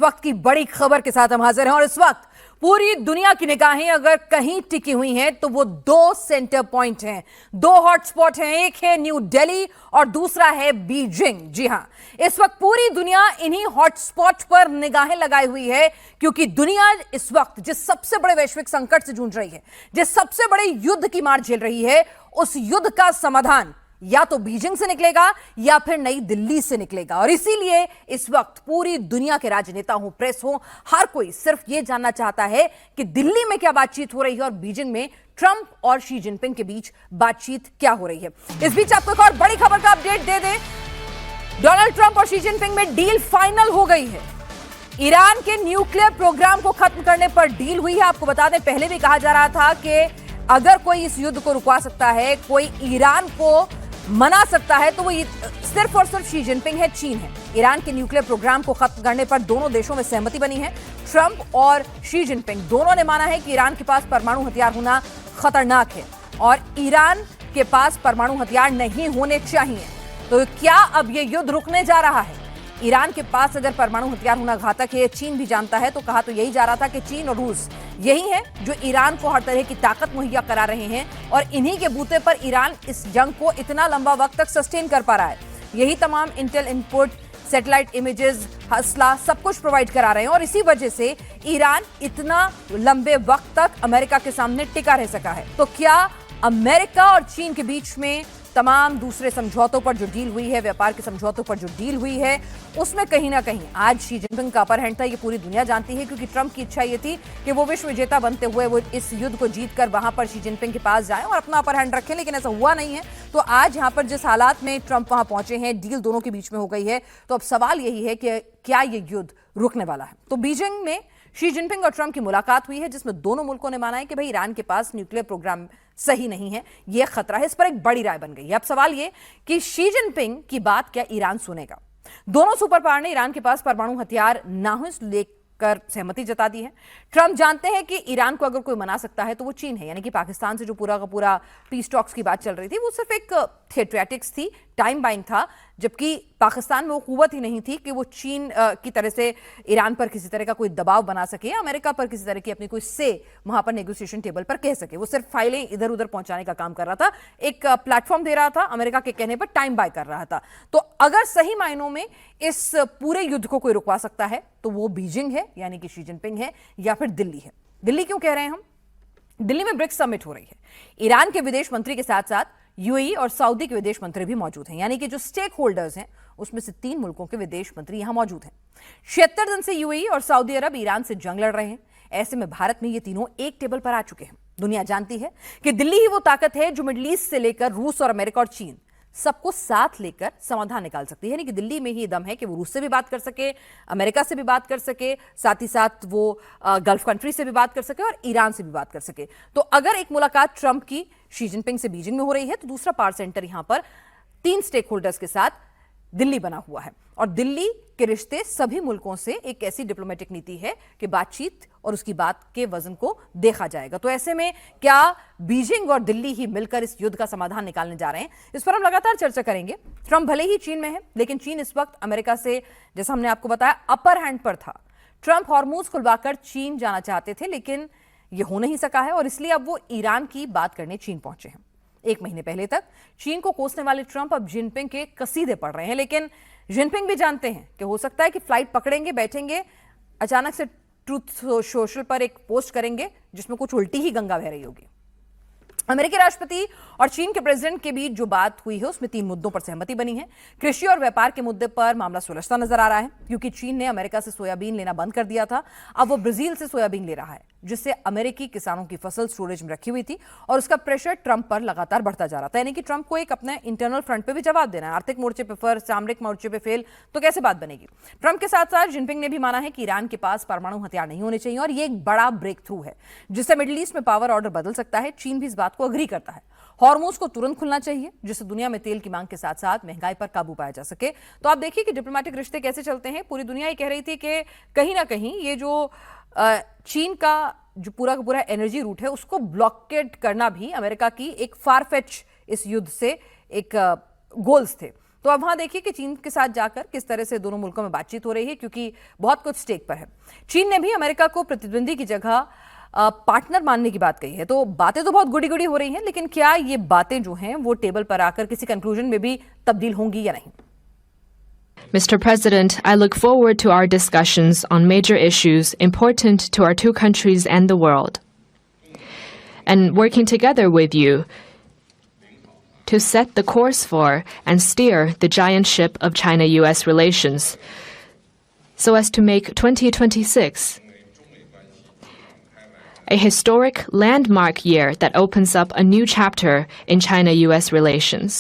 वक्त की बड़ी खबर के साथ हम हाजिर हैं और इस वक्त पूरी दुनिया की निगाहें अगर कहीं टिकी हुई हैं तो वो दो सेंटर पॉइंट हैं, दो हॉटस्पॉट हैं। एक है न्यू दिल्ली और दूसरा है बीजिंग। जी हां, इस वक्त पूरी दुनिया इन्हीं हॉटस्पॉट पर निगाहें लगाई हुई है क्योंकि दुनिया इस वक्त जिस सबसे बड़े वैश्विक संकट से जूझ रही है, जिस सबसे बड़े युद्ध की मार झेल रही है, उस युद्ध का समाधान या तो बीजिंग से निकलेगा या फिर नई दिल्ली से निकलेगा। और इसीलिए इस वक्त पूरी दुनिया के राजनेता हो, प्रेस हो, हर कोई सिर्फ यह जानना चाहता है कि दिल्ली में क्या बातचीत हो रही है और बीजिंग में ट्रंप और शी जिनपिंग के बीच बातचीत क्या हो रही है। इस बीच आपको एक और बड़ी खबर का अपडेट दे दें। डोनाल्ड ट्रंप और शी जिनपिंग में डील फाइनल हो गई है। ईरान के न्यूक्लियर प्रोग्राम को खत्म करने पर डील हुई है। आपको बता दें, पहले भी कहा जा रहा था कि अगर कोई इस युद्ध को रुकवा सकता है, कोई ईरान को मना सकता है, तो वो सिर्फ और सिर्फ शी जिनपिंग है, चीन है। ईरान के न्यूक्लियर प्रोग्राम को खत्म करने पर दोनों देशों में सहमति बनी है। ट्रंप और शी जिनपिंग दोनों ने माना है कि ईरान के पास परमाणु हथियार होना खतरनाक है और ईरान के पास परमाणु हथियार नहीं होने चाहिए। तो क्या अब यह युद्ध रुकने जा रहा है? ईरान के पास अगर परमाणु हथियार होना घातक है, चीन भी जानता है, तो कहा तो यही जा रहा था कि चीन और रूस यही है जो ईरान को हर तरह की ताकत मुहैया करा रहे हैं और इन्हीं के बूते पर ईरान इस जंग को इतना लंबा वक्त तक सस्टेन कर पा रहा है। यही तमाम इंटेल इनपुट, सैटेलाइट इमेजेस, हौसला सब कुछ प्रोवाइड करा रहे हैं और इसी वजह से ईरान इतना लंबे वक्त तक अमेरिका के सामने टिका रह सका है। तो क्या अमेरिका और चीन के बीच में तमाम दूसरे समझौतों पर जो डील हुई है, व्यापार के समझौतों पर जो डील हुई है, उसमें कहीं ना कहीं आज शी जिनपिंग का अपर हैंड था? ये पूरी दुनिया जानती है क्योंकि ट्रंप की इच्छा ये थी कि वो विश्व विजेता बनते हुए वो इस युद्ध को जीतकर वहां पर शी जिनपिंग के पास जाएं और अपना अपर हैंड रखें, लेकिन ऐसा हुआ नहीं है। तो आज यहां पर जिस हालात में ट्रंप वहां पहुंचे हैं, डील दोनों के बीच में हो गई है। तो अब सवाल यही है कि क्या ये युद्ध रुकने वाला है? तो बीजिंग में शी जिनपिंग और ट्रंप की मुलाकात हुई है जिसमें दोनों मुल्कों ने माना है कि भाई ईरान के पास न्यूक्लियर प्रोग्राम सही नहीं है, यह खतरा है। इस पर एक बड़ी राय बन गई है। अब सवाल यह कि शी जिनपिंग की बात क्या ईरान सुनेगा? दोनों सुपर पावर ने ईरान के पास परमाणु हथियार ना हो इस लेकर सहमति जता दी है। ट्रंप जानते हैं कि ईरान को अगर कोई मना सकता है तो वो चीन है, यानी कि पाकिस्तान से जो पूरा का पूरा पीस टॉक्स की बात चल रही थी वो सिर्फ एक थिएट्रेटिक्स थी, टाइम बाइंग था, जबकि पाकिस्तान में वो कुव्वत ही नहीं थी कि वो चीन की तरह से ईरान पर किसी तरह का कोई दबाव बना सके या अमेरिका पर किसी तरह की अपनी कोई से वहां पर नेगोशिएशन टेबल पर कह सके। वो सिर्फ फाइलें इधर उधर पहुंचाने का काम कर रहा था, एक प्लेटफॉर्म दे रहा था, अमेरिका के कहने पर टाइम बाय कर रहा था। तो अगर सही मायनों में इस पूरे युद्ध को कोई रुकवा सकता है तो वो बीजिंग है, यानी कि शी जिनपिंग है, या फिर दिल्ली है। दिल्ली क्यों कह रहे हैं हम? दिल्ली में ब्रिक्स समिट हो रही है। ईरान के विदेश मंत्री के साथ साथ यूएई और सऊदी के विदेश मंत्री भी मौजूद हैं, यानी कि जो स्टेक होल्डर्स हैं उसमें से 3 मुल्कों के विदेश मंत्री यहां मौजूद हैं। 76 दिन से यूएई और सऊदी अरब ईरान से जंग लड़ रहे हैं। ऐसे में भारत में ये तीनों एक टेबल पर आ चुके हैं। दुनिया जानती है कि दिल्ली ही वो ताकत है जो मिडिल ईस्ट से लेकर रूस और अमेरिका और चीन सबको साथ लेकर समाधान निकाल सकती है। यानी कि दिल्ली में ही दम है कि वो रूस से भी बात कर सके, अमेरिका से भी बात कर सके, साथ ही साथ वो गल्फ कंट्री से भी बात कर सके और ईरान से भी बात कर सके। तो अगर एक मुलाकात ट्रंप की शी जिनपिंग से बीजिंग में हो रही है तो दूसरा पावर सेंटर यहां पर 3 स्टेक होल्डर्स के साथ दिल्ली बना हुआ है और दिल्ली के रिश्ते सभी मुल्कों से एक ऐसी डिप्लोमेटिक नीति है कि बातचीत और उसकी बात के वजन को देखा जाएगा। तो ऐसे में क्या बीजिंग और दिल्ली ही मिलकर इस युद्ध का समाधान निकालने जा रहे हैं? इस पर हम लगातार चर्चा करेंगे। ट्रंप भले ही चीन में है, लेकिन चीन इस वक्त अमेरिका से, जैसा हमने आपको बताया, अपर हैंड पर था। ट्रंप हॉर्मूज खुलवाकर चीन जाना चाहते थे, लेकिन यह हो नहीं सका है और इसलिए अब वो ईरान की बात करने चीन पहुंचे हैं। 1 महीने पहले तक चीन को कोसने वाले ट्रंप अब जिनपिंग के कसीदे पड़ रहे हैं, लेकिन जिनपिंग भी जानते हैं कि हो सकता है कि फ्लाइट पकड़ेंगे, बैठेंगे, अचानक से ट्रूथ सोशल पर एक पोस्ट करेंगे जिसमें कुछ उल्टी ही गंगा बह रही होगी। अमेरिकी राष्ट्रपति और चीन के प्रेसिडेंट के बीच जो बात हुई है उसमें 3 मुद्दों पर सहमति बनी है। कृषि और व्यापार के मुद्दे पर मामला सुलझता नजर आ रहा है क्योंकि चीन ने अमेरिका से सोयाबीन लेना बंद कर दिया था। अब वो ब्राजील से सोयाबीन ले रहा है, जिससे अमेरिकी किसानों की फसल स्टोरेज में रखी हुई थी और उसका प्रेशर ट्रंप पर लगातार बढ़ता जा रहा था। यानी कि ट्रंप को एक अपने इंटरनल फ्रंट पे भी जवाब देना है। आर्थिक मोर्चे पे फर्ज, सामरिक मोर्चे पे फेल, तो कैसे बात बनेगी? ट्रंप के साथ साथ जिनपिंग ने भी माना है कि ईरान के पास परमाणु हथियार नहीं होने चाहिए और ये एक बड़ा ब्रेक थ्रू है जिससे मिडिल ईस्ट में पावर ऑर्डर बदल सकता है। चीन भी इस बात को अग्री करता है। हॉर्मूज को तुरंत खुलना चाहिए जिससे दुनिया में तेल की मांग के साथ साथ महंगाई पर काबू पाया जा सके। तो आप देखिए कि डिप्लोमेटिक रिश्ते कैसे चलते हैं। पूरी दुनिया ये कह रही थी कि कहीं ना कहीं ये जो चीन का जो पूरा का पूरा एनर्जी रूट है उसको ब्लॉकेट करना भी अमेरिका की एक फारफेच इस युद्ध से एक गोल्स थे। तो अब वहां देखिए कि चीन के साथ जाकर किस तरह से दोनों मुल्कों में बातचीत हो रही है, क्योंकि बहुत कुछ स्टेक पर है। चीन ने भी अमेरिका को प्रतिद्वंदी की जगह पार्टनर मानने की बात कही है। तो बातें तो बहुत गुड़ी गुड़ी हो रही हैं, लेकिन क्या ये बातें जो हैं वो टेबल पर आकर किसी कंक्लूजन में भी तब्दील होंगी या नहीं? Mr. President, I look forward to our discussions on major issues important to our two countries and the world, and working together with you to set the course for and steer the giant ship of China-US relations so as to make 2026 a historic landmark year that opens up a new chapter in China-US relations.